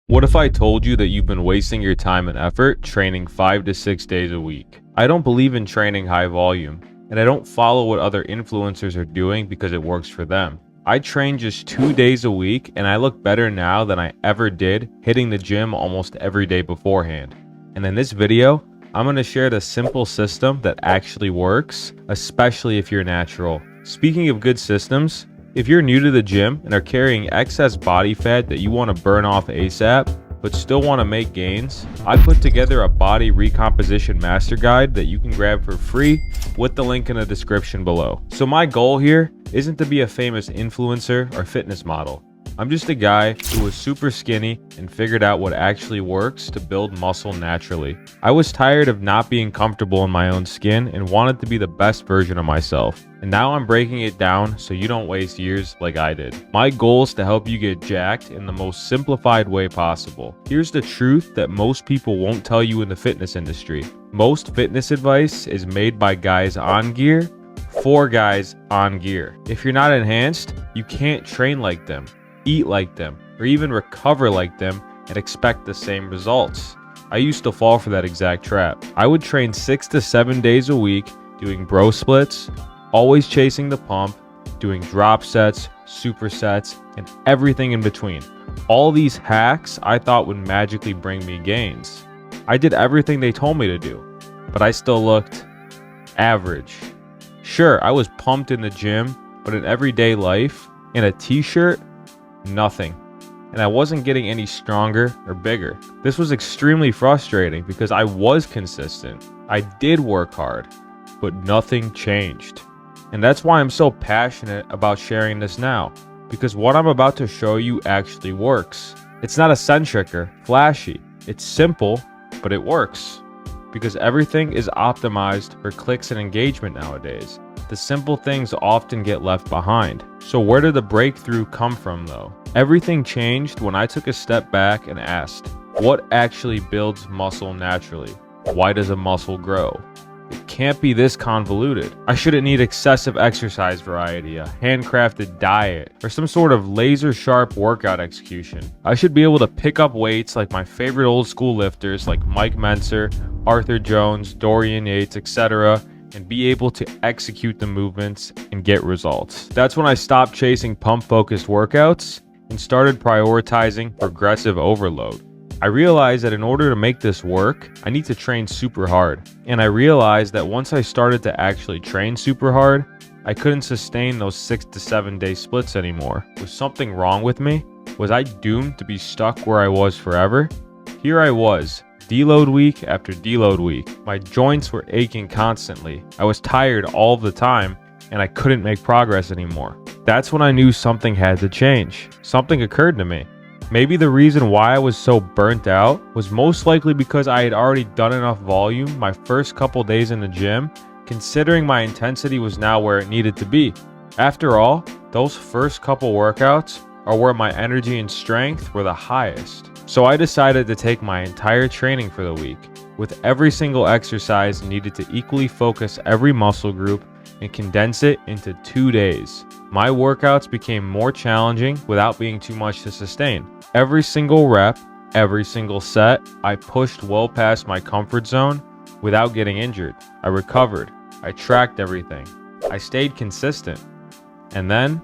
What if I told you that you've been wasting your time and effort training 5 to 6 days a week? I don't believe in training high volume, and I don't follow what other influencers are doing because it works for them. I train just 2 days a week, and I look better now than I ever did hitting the gym almost every day beforehand. And in this video, I'm going to share the simple system that actually works, especially if you're natural. Speaking of good systems, if you're new to the gym and are carrying excess body fat that you want to burn off ASAP, but still want to make gains, I put together a body recomposition master guide that you can grab for free with the link in the description below. So my goal here isn't to be a famous influencer or fitness model. I'm just a guy who was super skinny and figured out what actually works to build muscle naturally. I was tired of not being comfortable in my own skin and wanted to be the best version of myself. And now I'm breaking it down so you don't waste years like I did. My goal is to help you get jacked in the most simplified way possible. Here's the truth that most people won't tell you in the fitness industry. Most fitness advice is made by guys on gear for guys on gear. If you're not enhanced, you can't train like them, eat like them, or even recover like them and expect the same results. I used to fall for that exact trap. I would train 6 to 7 days a week doing bro splits, always chasing the pump, doing drop sets, supersets, and everything in between. All these hacks I thought would magically bring me gains. I did everything they told me to do, but I still looked average. Sure, I was pumped in the gym, but in everyday life, in a t-shirt, nothing. And I wasn't getting any stronger or bigger. This was extremely frustrating because I was consistent. I did work hard, but nothing changed. And that's why I'm so passionate about sharing this now, because what I'm about to show you actually works. It's not eccentric or flashy. It's simple, but it works. Because everything is optimized for clicks and engagement nowadays. The simple things often get left behind. So where did the breakthrough come from though? Everything changed when I took a step back and asked, what actually builds muscle naturally? Why does a muscle grow? It can't be this convoluted. I shouldn't need excessive exercise variety, a handcrafted diet, or some sort of laser sharp workout execution. I should be able to pick up weights like my favorite old school lifters like Mike Mentzer, Arthur Jones, Dorian Yates, etc., and be able to execute the movements and get results. That's when I stopped chasing pump-focused workouts and started prioritizing progressive overload. I realized that in order to make this work, I need to train super hard. And I realized that once I started to actually train super hard, I couldn't sustain those 6 to 7 day splits anymore. Was something wrong with me? Was I doomed to be stuck where I was forever? Here I was, deload week after deload week. My joints were aching constantly. I was tired all the time, and I couldn't make progress anymore. That's when I knew something had to change. Something occurred to me. Maybe the reason why I was so burnt out was most likely because I had already done enough volume my first couple days in the gym, considering my intensity was now where it needed to be. After all, those first couple workouts are where my energy and strength were the highest. So I decided to take my entire training for the week, with every single exercise needed to equally focus every muscle group and condense it into 2 days. My workouts became more challenging without being too much to sustain. Every single rep, every single set, I pushed well past my comfort zone without getting injured. I recovered. I tracked everything. I stayed consistent. And then,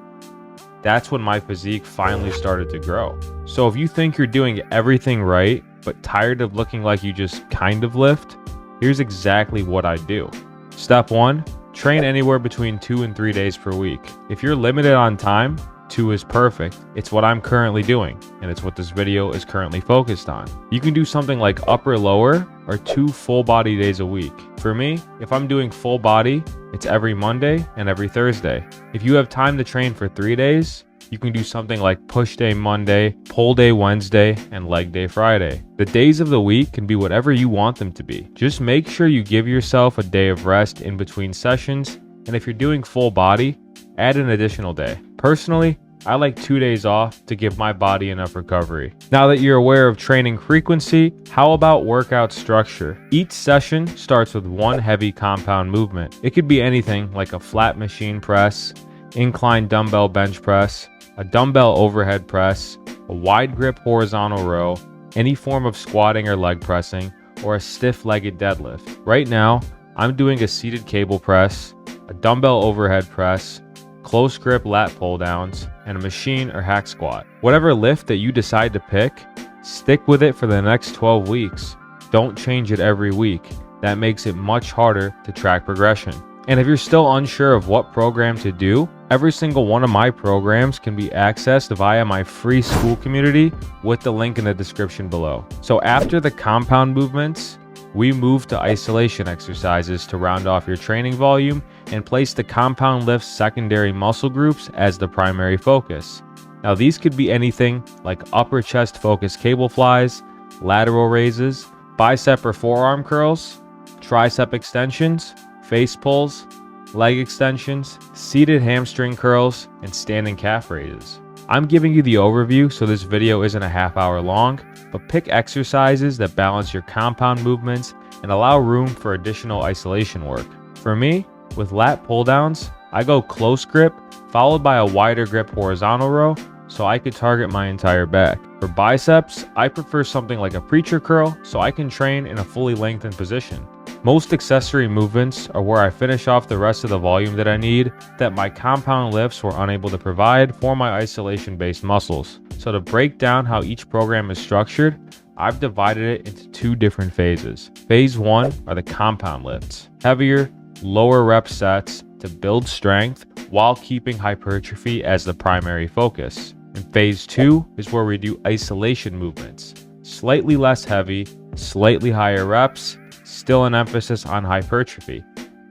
that's when my physique finally started to grow. So if you think you're doing everything right, but tired of looking like you just kind of lift, here's exactly what I do. Step 1, train anywhere between 2 and 3 days per week. If you're limited on time, 2 is perfect. It's what I'm currently doing, and it's what this video is currently focused on. You can do something like upper lower or 2 full body days a week. For me, if I'm doing full body, it's every Monday and every Thursday. If you have time to train for 3 days, you can do something like push day Monday, pull day Wednesday, and leg day Friday. The days of the week can be whatever you want them to be. Just make sure you give yourself a day of rest in between sessions, and if you're doing full body, add an additional day. Personally, I like 2 days off to give my body enough recovery. Now that you're aware of training frequency, how about workout structure? Each session starts with one heavy compound movement. It could be anything like a flat machine press, incline dumbbell bench press, a dumbbell overhead press, a wide grip horizontal row, any form of squatting or leg pressing, or a stiff-legged deadlift. Right now, I'm doing a seated cable press, a dumbbell overhead press, close grip lat pull downs, and a machine or hack squat. Whatever lift that you decide to pick, stick with it for the next 12 weeks. Don't change it every week. That makes it much harder to track progression. And if you're still unsure of what program to do, every single one of my programs can be accessed via my free school community with the link in the description below. So after the compound movements, we move to isolation exercises to round off your training volume and place the compound lift secondary muscle groups as the primary focus. Now these could be anything like upper chest focused cable flies, lateral raises, bicep or forearm curls, tricep extensions, face pulls, leg extensions, seated hamstring curls, and standing calf raises. I'm giving you the overview so this video isn't a half hour long, but pick exercises that balance your compound movements and allow room for additional isolation work. For me, with lat pull downs, I go close grip followed by a wider grip horizontal row so I could target my entire back. For biceps, I prefer something like a preacher curl so I can train in a fully lengthened position. Most accessory movements are where I finish off the rest of the volume that I need that my compound lifts were unable to provide for my isolation-based muscles. So to break down how each program is structured, I've divided it into two different phases. Phase 1 are the compound lifts, heavier, lower rep sets to build strength while keeping hypertrophy as the primary focus. And phase 2 is where we do isolation movements, slightly less heavy, slightly higher reps, still an emphasis on hypertrophy.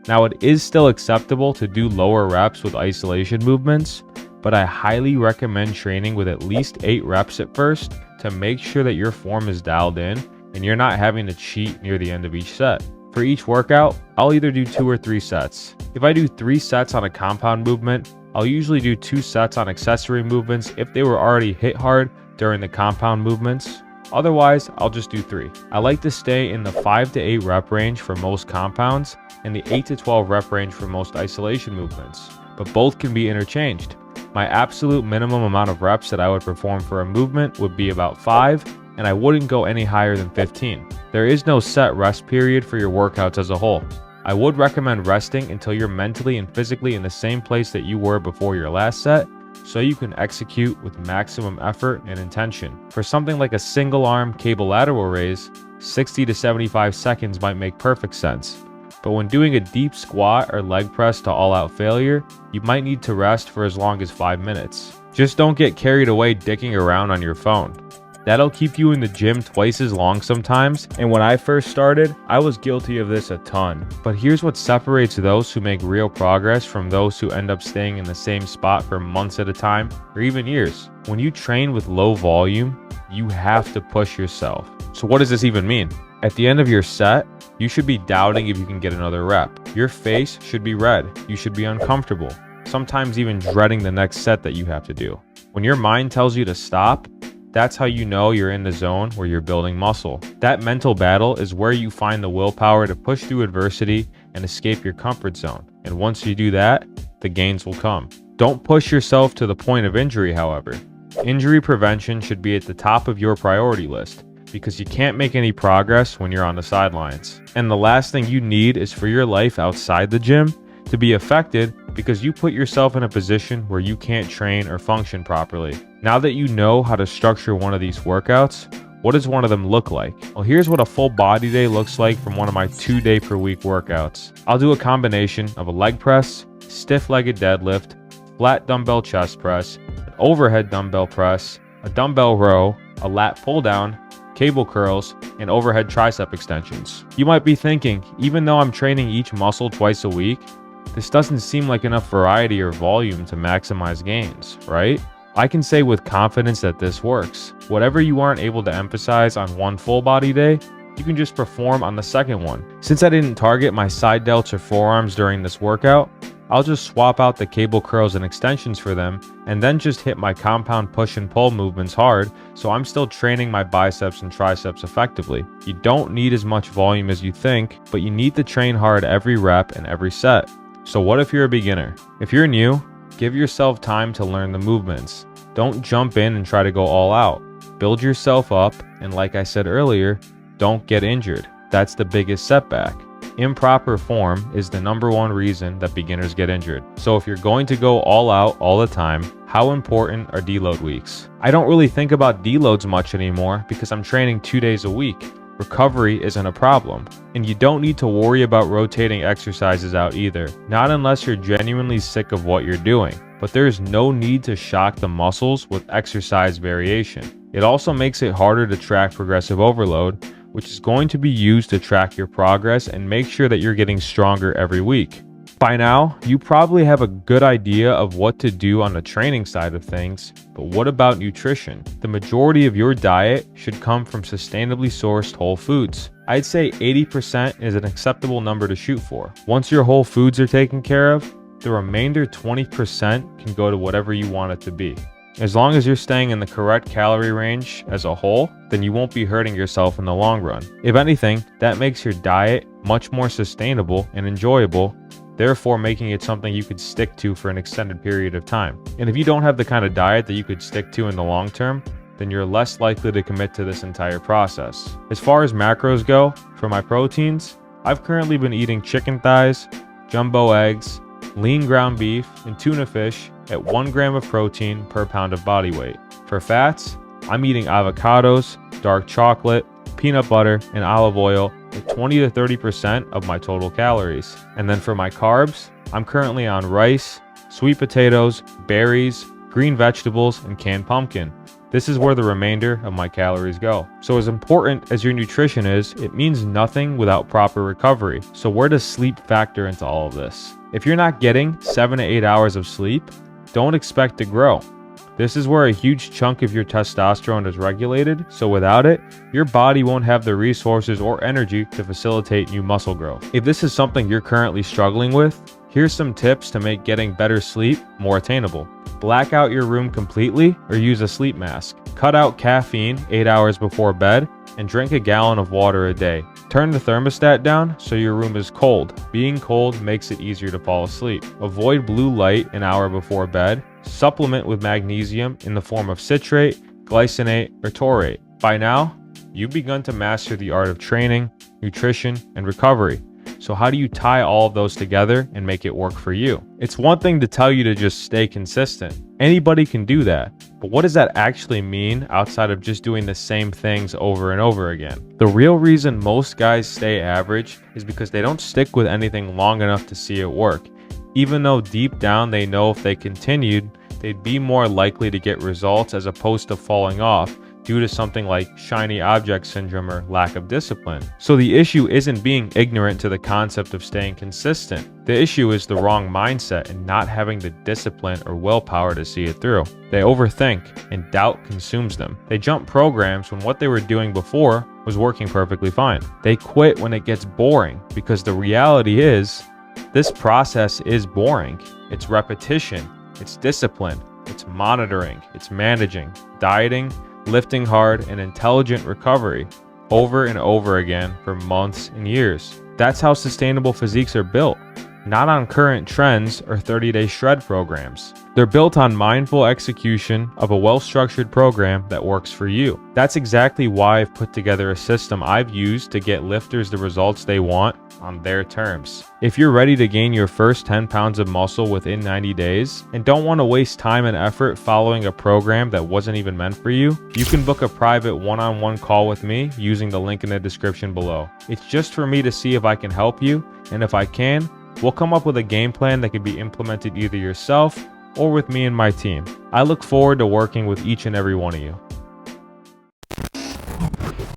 Now it is still acceptable to do lower reps with isolation movements, but I highly recommend training with at least 8 reps at first to make sure that your form is dialed in and you're not having to cheat near the end of each set. For each workout, I'll either do 2 or 3 sets. If I do 3 sets on a compound movement, I'll usually do 2 sets on accessory movements if they were already hit hard during the compound movements. Otherwise, I'll just do 3. I like to stay in the 5 to 8 rep range for most compounds and the 8 to 12 rep range for most isolation movements, but both can be interchanged. My absolute minimum amount of reps that I would perform for a movement would be about 5, and I wouldn't go any higher than 15. There is no set rest period for your workouts as a whole. I would recommend resting until you're mentally and physically in the same place that you were before your last set, so you can execute with maximum effort and intention. For something like a single arm cable lateral raise, 60 to 75 seconds might make perfect sense. But when doing a deep squat or leg press to all out failure, you might need to rest for as long as 5 minutes. Just don't get carried away dicking around on your phone. That'll keep you in the gym twice as long sometimes, and when I first started, I was guilty of this a ton. But here's what separates those who make real progress from those who end up staying in the same spot for months at a time, or even years. When you train with low volume, you have to push yourself. So what does this even mean? At the end of your set, you should be doubting if you can get another rep. Your face should be red. You should be uncomfortable, sometimes even dreading the next set that you have to do. When your mind tells you to stop, that's how you know you're in the zone where you're building muscle. That mental battle is where you find the willpower to push through adversity and escape your comfort zone. And once you do that, the gains will come. Don't push yourself to the point of injury, however. Injury prevention should be at the top of your priority list, because you can't make any progress when you're on the sidelines. And the last thing you need is for your life outside the gym to be affected because you put yourself in a position where you can't train or function properly. Now that you know how to structure one of these workouts, what does one of them look like? Well, here's what a full body day looks like from one of my 2-day per week workouts. I'll do a combination of a leg press, stiff-legged deadlift, flat dumbbell chest press, an overhead dumbbell press, a dumbbell row, a lat pull down, cable curls, and overhead tricep extensions. You might be thinking, even though I'm training each muscle twice a week, this doesn't seem like enough variety or volume to maximize gains, right? I can say with confidence that this works. Whatever you aren't able to emphasize on one full body day, you can just perform on the second one. Since I didn't target my side delts or forearms during this workout, I'll just swap out the cable curls and extensions for them, and then just hit my compound push and pull movements hard, so I'm still training my biceps and triceps effectively. You don't need as much volume as you think, but you need to train hard every rep and every set. So what if you're a beginner? If you're new, give yourself time to learn the movements. Don't jump in and try to go all out. build yourself up, and like I said earlier, don't get injured. That's the biggest setback. Improper form is the #1 reason that beginners get injured. So if you're going to go all out all the time, how important are deload weeks? I don't really think about deloads much anymore because I'm training 2 days a week. Recovery isn't a problem, and you don't need to worry about rotating exercises out either, not unless you're genuinely sick of what you're doing. But there's no need to shock the muscles with exercise variation. It also makes it harder to track progressive overload, which is going to be used to track your progress and make sure that you're getting stronger every week. By now, you probably have a good idea of what to do on the training side of things, but what about nutrition? The majority of your diet should come from sustainably sourced whole foods. I'd say 80% is an acceptable number to shoot for. Once your whole foods are taken care of, the remainder 20% can go to whatever you want it to be. As long as you're staying in the correct calorie range as a whole, then you won't be hurting yourself in the long run. If anything, that makes your diet much more sustainable and enjoyable, therefore making it something you could stick to for an extended period of time. And if you don't have the kind of diet that you could stick to in the long term, then you're less likely to commit to this entire process. As far as macros go, for my proteins, I've currently been eating chicken thighs, jumbo eggs, lean ground beef, and tuna fish at 1 gram of protein per pound of body weight. For fats, I'm eating avocados, dark chocolate, peanut butter, and olive oil at 20 to 30% of my total calories. And then for my carbs, I'm currently on rice, sweet potatoes, berries, green vegetables, and canned pumpkin. This is where the remainder of my calories go. So as important as your nutrition is, it means nothing without proper recovery. So where does sleep factor into all of this? If you're not getting 7 to 8 hours of sleep, don't expect to grow. This is where a huge chunk of your testosterone is regulated, so without it, your body won't have the resources or energy to facilitate new muscle growth. If this is something you're currently struggling with, here's some tips to make getting better sleep more attainable. Black out your room completely or use a sleep mask. Cut out caffeine 8 hours before bed and drink a gallon of water a day. Turn the thermostat down so your room is cold. Being cold makes it easier to fall asleep. Avoid blue light an hour before bed. Supplement with magnesium in the form of citrate, glycinate, or taurate. By now, you've begun to master the art of training, nutrition, and recovery. So how do you tie all of those together and make it work for you? It's one thing to tell you to just stay consistent. Anybody can do that. But what does that actually mean outside of just doing the same things over and over again? The real reason most guys stay average is because they don't stick with anything long enough to see it work. Even though deep down they know if they continued, they'd be more likely to get results as opposed to falling off due to something like shiny object syndrome or lack of discipline. So the issue isn't being ignorant to the concept of staying consistent. The issue is the wrong mindset and not having the discipline or willpower to see it through. They overthink and doubt consumes them. They jump programs when what they were doing before was working perfectly fine. They quit when it gets boring because the reality is this process is boring. It's repetition, it's discipline, it's monitoring, it's managing, dieting, lifting hard, and intelligent recovery over and over again for months and years. That's how sustainable physiques are built, not on current trends or 30-day shred programs. They're built on mindful execution of a well-structured program that works for you. That's exactly why I've put together a system I've used to get lifters the results they want on their terms. If you're ready to gain your first 10 pounds of muscle within 90 days and don't want to waste time and effort following a program that wasn't even meant for you, you can book a private one-on-one call with me using the link in the description below. It's just for me to see if I can help you, and if I can, we'll come up with a game plan that can be implemented either yourself or with me and my team. I look forward to working with each and every one of you.